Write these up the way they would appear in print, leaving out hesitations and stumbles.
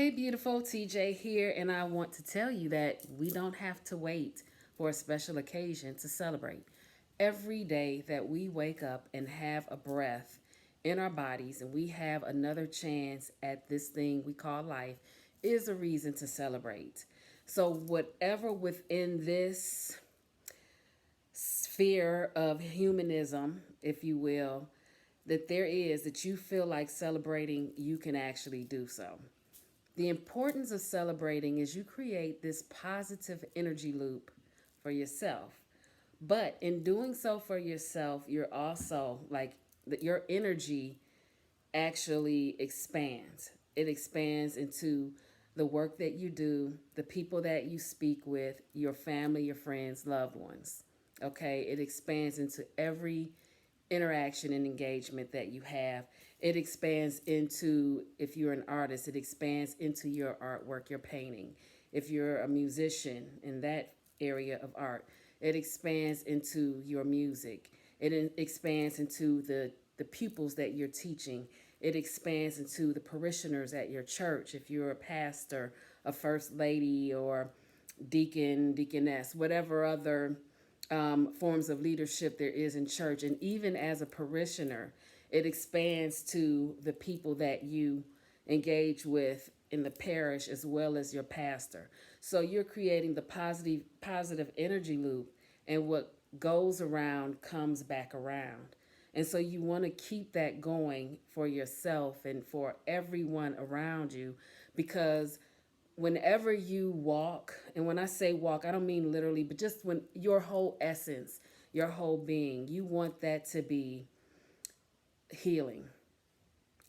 Hey, beautiful TJ here, and I want to tell you that we don't have to wait for a special occasion to celebrate. Every day that we wake up and have a breath in our bodies and we have another chance at this thing we call life is a reason to celebrate. So, whatever within this sphere of humanism, if you will, that there is that you feel like celebrating, you can actually do so. The importance of celebrating is you create this positive energy loop for yourself. But in doing so for yourself, you're also like that your energy actually expands. It expands into the work that you do, the people that you speak with, your family, your friends, loved ones. Okay, it expands into every interaction and engagement that you have. It expands into, if you're an artist, it expands into your artwork, your painting. If you're a musician in that area of art, it expands into your music. It expands into the pupils that you're teaching. It expands into the parishioners at your church. If you're a pastor, a first lady, or deacon, deaconess, whatever other forms of leadership there is in church. And even as a parishioner, it expands to the people that you engage with in the parish as well as your pastor. So you're creating the positive energy loop, and what goes around comes back around. And so you want to keep that going for yourself and for everyone around you, because whenever you walk, and when I say walk, I don't mean literally, but just when your whole essence, your whole being, you want that to be healing.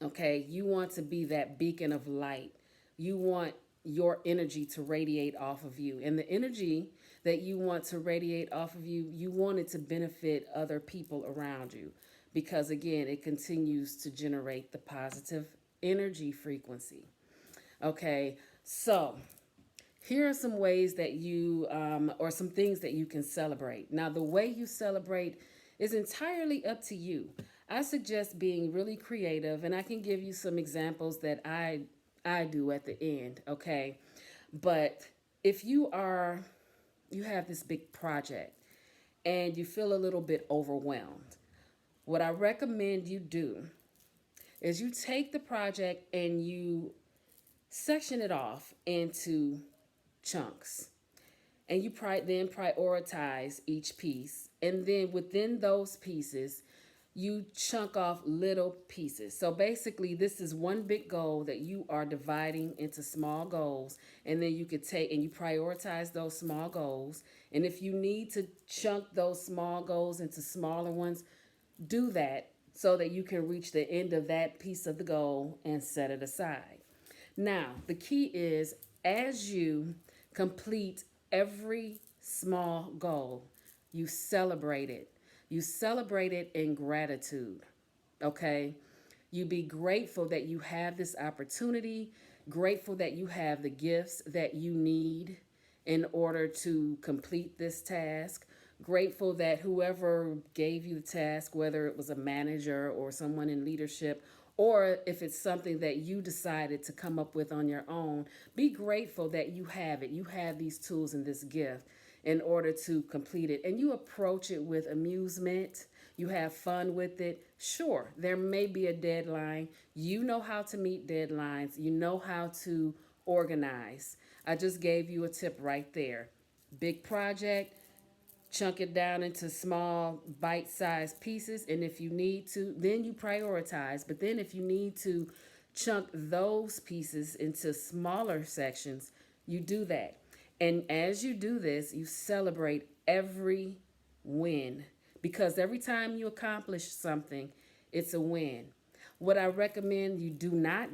Okay? You want to be that beacon of light. You want your energy to radiate off of you. And the energy that you want to radiate off of you, you want it to benefit other people around you. Because again, it continues to generate the positive energy frequency. Okay, so here are some ways that you, or some things that you can celebrate. Now, the way you celebrate is entirely up to you. I suggest being really creative, and I can give you some examples that I do at the end. Okay, but if you have this big project and you feel a little bit overwhelmed, what I recommend you do is you take the project and you section it off into chunks, and you then prioritize each piece, and then within those pieces you chunk off little pieces. So basically this is one big goal that you are dividing into small goals, and then you could take and you prioritize those small goals, and if you need to chunk those small goals into smaller ones, do that so that you can reach the end of that piece of the goal and set it aside. Now, the key is as you complete every small goal, you celebrate it. You celebrate it in gratitude, okay? You be grateful that you have this opportunity, grateful that you have the gifts that you need in order to complete this task, grateful that whoever gave you the task, whether it was a manager or someone in leadership, or if it's something that you decided to come up with on your own, be grateful that you have it. You have these tools and this gift in order to complete it. And you approach it with amusement. You have fun with it. Sure, there may be a deadline. You know how to meet deadlines. You know how to organize. I just gave you a tip right there. Big project, chunk it down into small bite-sized pieces, and if you need to, then you prioritize. But then if you need to chunk those pieces into smaller sections, you do that. And as you do this, you celebrate every win, because every time you accomplish something, it's a win. What I recommend you do not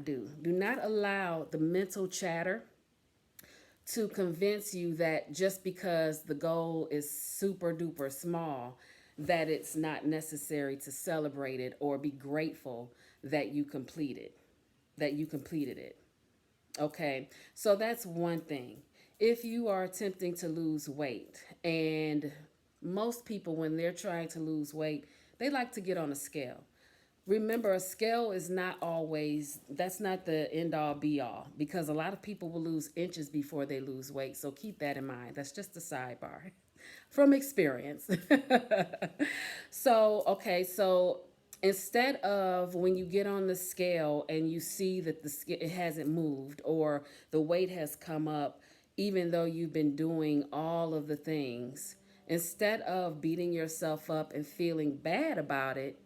allow the mental chatter to convince you that just because the goal is super duper small, that it's not necessary to celebrate it or be grateful that you completed it. Okay, so that's one thing. If you are attempting to lose weight, and most people, when they're trying to lose weight, they like to get on a scale. Remember, a scale is not always, that's not the end all be all, because a lot of people will lose inches before they lose weight. So keep that in mind. That's just a sidebar from experience. So, okay, so instead of when you get on the scale and you see that it hasn't moved or the weight has come up, even though you've been doing all of the things, instead of beating yourself up and feeling bad about it,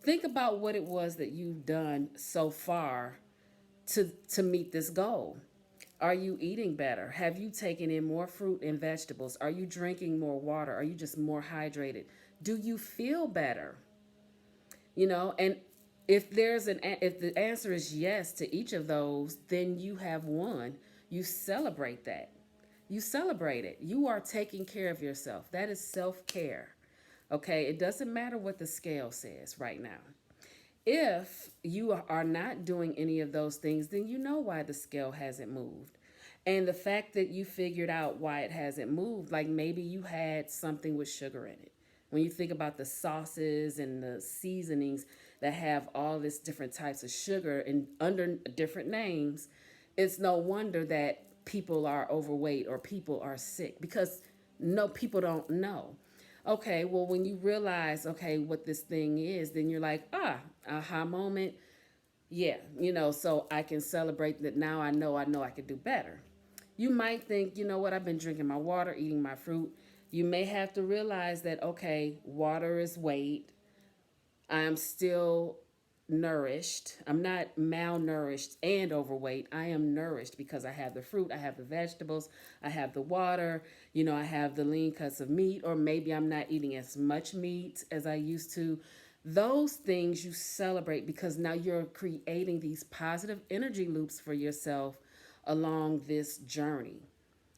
think about what it was that you've done so far to meet this goal. Are you eating better? Have you taken in more fruit and vegetables? Are you drinking more water? Are you just more hydrated? Do you feel better? And if the answer is yes to each of those, then you have won. You celebrate that. You celebrate it. You are taking care of yourself. That is self-care. Okay? It doesn't matter what the scale says right now. If you are not doing any of those things, then you know why the scale hasn't moved. And the fact that you figured out why it hasn't moved, like maybe you had something with sugar in it. When you think about the sauces and the seasonings that have all this different types of sugar and under different names, it's no wonder that people are overweight or people are sick because no, people don't know. Okay, well, when you realize, okay, what this thing is, then you're like, aha moment. Yeah, so I can celebrate that now I know I could do better. You might think, you know what, I've been drinking my water, eating my fruit. You may have to realize that, okay, water is weight. I'm still nourished. I'm not malnourished and overweight. I am nourished because I have the fruit, I have the vegetables, I have the water, I have the lean cuts of meat, or maybe I'm not eating as much meat as I used to. Those things you celebrate because now you're creating these positive energy loops for yourself along this journey.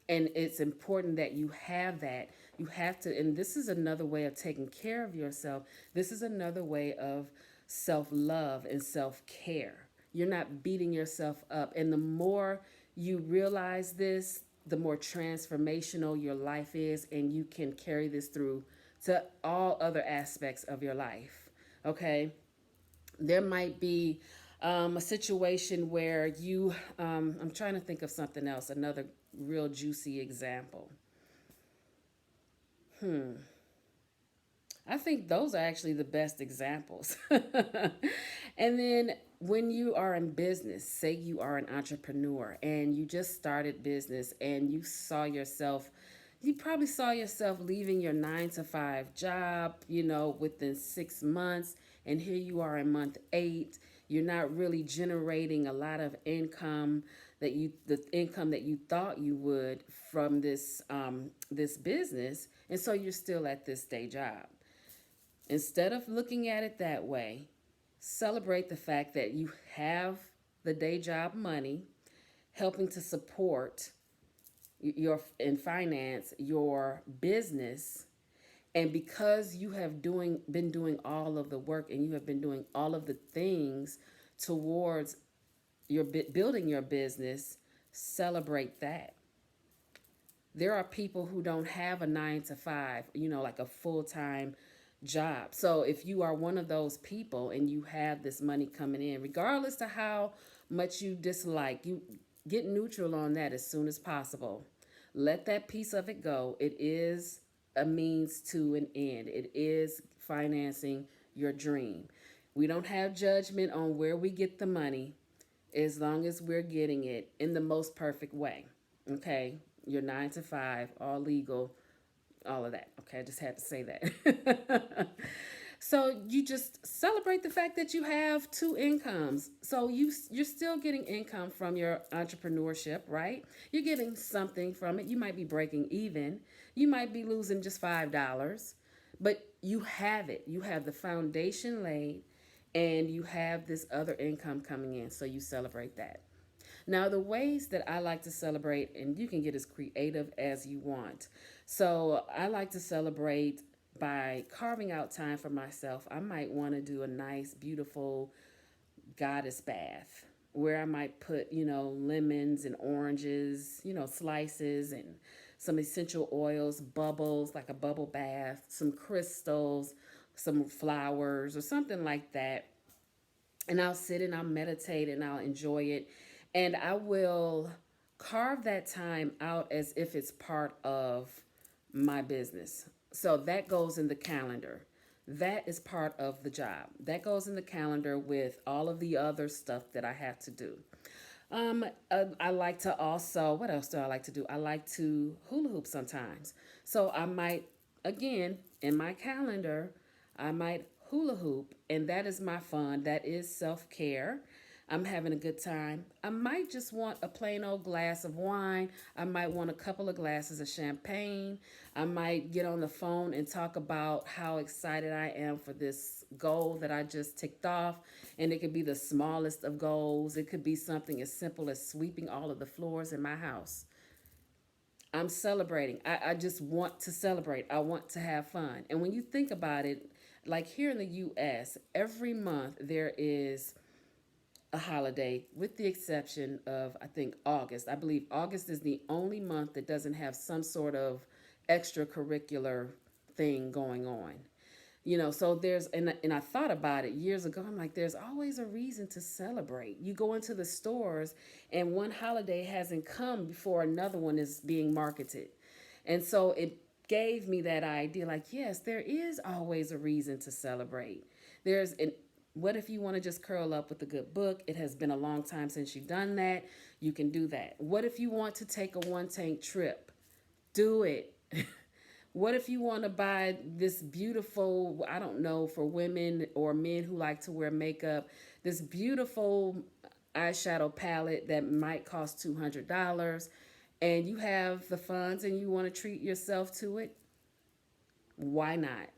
And it's important that you have that. You have to, and this is another way of taking care of yourself. This is another way of self love and self care. You're not beating yourself up. And the more you realize this, the more transformational your life is, and you can carry this through to all other aspects of your life. Okay? There might be a situation where I'm trying to think of something else, another real juicy example. I think those are actually the best examples. And then when you are in business, say you are an entrepreneur and you just started business and you probably saw yourself leaving your 9 to 5 job, within 6 months. And here you are in month 8. You're not really generating a lot of income the income that you thought you would from this business, and so you're still at this day job. Instead of looking at it that way, celebrate the fact that you have the day job money helping to support your and finance your business. And because you have been doing all of the work and you have been doing all of the things towards your building your business, celebrate that. There are people who don't have a 9 to 5, like a full-time job. So if you are one of those people and you have this money coming in, regardless to how much you dislike, you get neutral on that as soon as possible. Let that piece of it go. It is a means to an end. It is financing your dream. We don't have judgment on where we get the money as long as we're getting it in the most perfect way. Okay? Your 9 to 5, all legal, all of that. Okay, I just had to say that. So you just celebrate the fact that you have two incomes. So you're still getting income from your entrepreneurship, right? You're getting something from it. You might be breaking even. You might be losing just $5, but you have it. You have the foundation laid, and you have this other income coming in. So you celebrate that. Now, the ways that I like to celebrate, and you can get as creative as you want. So I like to celebrate by carving out time for myself. I might want to do a nice, beautiful goddess bath where I might put, lemons and oranges, slices and some essential oils, bubbles, like a bubble bath, some crystals, some flowers, or something like that. and I'll sit and I'll meditate and I'll enjoy it. And I will carve that time out as if it's part of my business. So that goes in the calendar. That is part of the job. That goes in the calendar with all of the other stuff that I have to do. I like to also, what else do I like to do? I like to hula hoop sometimes. So I might, again, in my calendar, I might hula hoop, and that is my fun. That is self care. I'm having a good time. I might just want a plain old glass of wine. I might want a couple of glasses of champagne. I might get on the phone and talk about how excited I am for this goal that I just ticked off. And it could be the smallest of goals. It could be something as simple as sweeping all of the floors in my house. I'm celebrating. I just want to celebrate. I want to have fun. And when you think about it, like here in the US, every month there is a holiday, with the exception of, I think, August. I believe August is the only month that doesn't have some sort of extracurricular thing going on. So and I thought about it years ago. I'm like, there's always a reason to celebrate. You go into the stores, and one holiday hasn't come before another one is being marketed. And so it gave me that idea, like, yes, there is always a reason to celebrate. There's an What if you want to just curl up with a good book? It has been a long time since you've done that. You can do that. What if you want to take a one tank trip? Do it. What if you want to buy this beautiful, I don't know, for women or men who like to wear makeup, this beautiful eyeshadow palette that might cost $200, and you have the funds and you want to treat yourself to it? Why not?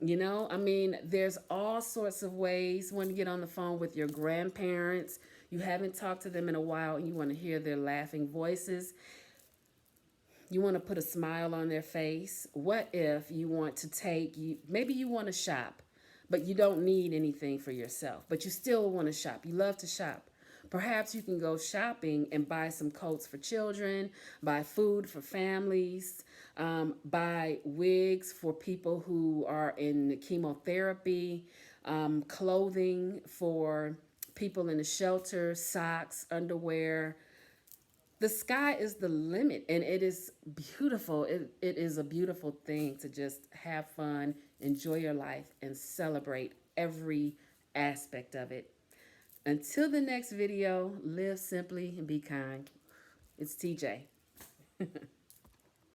I mean, there's all sorts of ways. When you get on the phone with your grandparents, you haven't talked to them in a while, and you want to hear their laughing voices. You want to put a smile on their face. What if you want to maybe you want to shop, but you don't need anything for yourself, but you still want to shop. You love to shop. Perhaps you can go shopping and buy some coats for children, buy food for families, buy wigs for people who are in chemotherapy, clothing for people in the shelter, socks, underwear. The sky is the limit, and it is beautiful. It is a beautiful thing to just have fun, enjoy your life, and celebrate every aspect of it. Until the next video, live simply and be kind. It's TJ.